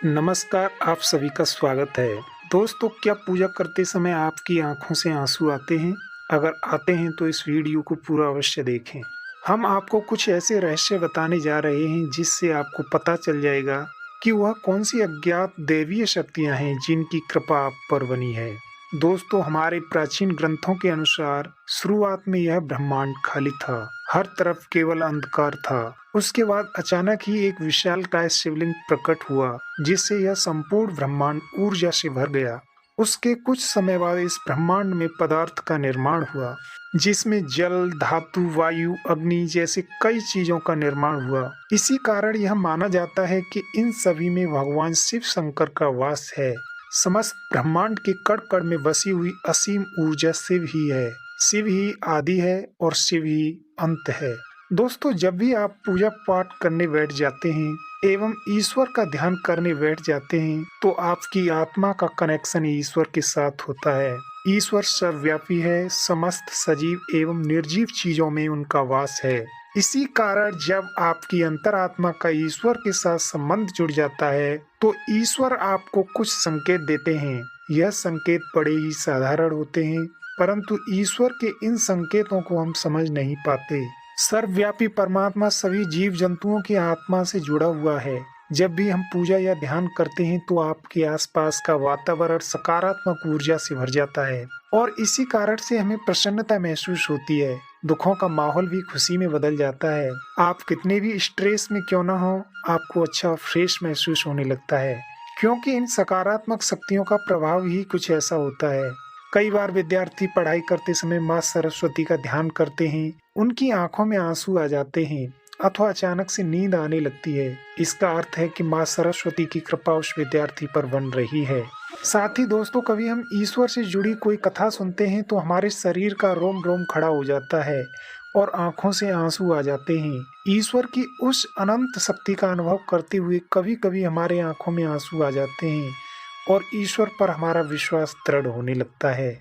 नमस्कार, आप सभी का स्वागत है। दोस्तों, क्या पूजा करते समय आपकी आँखों से आँसू आते हैं? अगर आते हैं तो इस वीडियो को पूरा अवश्य देखें। हम आपको कुछ ऐसे रहस्य बताने जा रहे हैं जिससे आपको पता चल जाएगा कि वह कौन-सी अज्ञात दैवीय शक्तियाँ हैं जिनकी कृपा आप पर बनी है। दोस्तों, हमारे प्राचीन ग्रंथों के अनुसार शुरुआत में यह ब्रह्मांड खाली था। हर तरफ केवल अंधकार था। उसके बाद अचानक ही एक विशालकाय शिवलिंग प्रकट हुआ, जिससे यह संपूर्ण ब्रह्मांड ऊर्जा से भर गया। उसके कुछ समय बाद इस ब्रह्मांड में पदार्थ का निर्माण हुआ, जिसमें जल, धातु, वायु, अग्नि जैसे कई चीजों का निर्माण हुआ। इसी कारण यह माना जाता है कि इन सभी में भगवान शिव शंकर का वास है। समस्त ब्रह्मांड के कण कण में बसी हुई असीम ऊर्जा शिव ही है। शिव ही आदि है और शिव ही अंत है। दोस्तों, जब भी आप पूजा पाठ करने बैठ जाते हैं एवं ईश्वर का ध्यान करने बैठ जाते हैं, तो आपकी आत्मा का कनेक्शन ईश्वर के साथ होता है। ईश्वर सर्वव्यापी है, समस्त सजीव एवं निर्जीव चीजों में उनका वास है। इसी कारण जब आपकी अंतरात्मा का ईश्वर के साथ संबंध जुड़ जाता है, तो ईश्वर आपको कुछ संकेत देते हैं। यह संकेत बड़े ही साधारण होते हैं, परंतु ईश्वर के इन संकेतों को हम समझ नहीं पाते। सर्वव्यापी परमात्मा सभी जीव जंतुओं की आत्मा से जुड़ा हुआ है। जब भी हम पूजा या ध्यान करते हैं तो आपके आसपास का वातावरण सकारात्मक ऊर्जा से भर जाता है और इसी कारण से हमें प्रसन्नता महसूस होती है। दुखों का माहौल भी खुशी में बदल जाता है। आप कितने भी स्ट्रेस में क्यों ना हो, आपको अच्छा और फ्रेश महसूस होने लगता है, क्योंकि इन सकारात्मक शक्तियों का प्रभाव ही कुछ ऐसा होता है। कई बार विद्यार्थी पढ़ाई करते समय माँ सरस्वती का ध्यान करते हैं, उनकी आंखों में आंसू आ जाते हैं अथवा अचानक से नींद आने लगती है। इसका अर्थ है कि माँ सरस्वती की कृपा उस विद्यार्थी पर बन रही है। साथ ही दोस्तों, कभी हम ईश्वर से जुड़ी कोई कथा सुनते हैं तो हमारे शरीर का रोम रोम खड़ा हो जाता है और आंखों से आंसू आ जाते हैं। ईश्वर की उस अनंत शक्ति का अनुभव करते हुए कभी कभी हमारे आंखों में आंसू आ जाते हैं और ईश्वर पर हमारा विश्वास दृढ़ होने लगता है।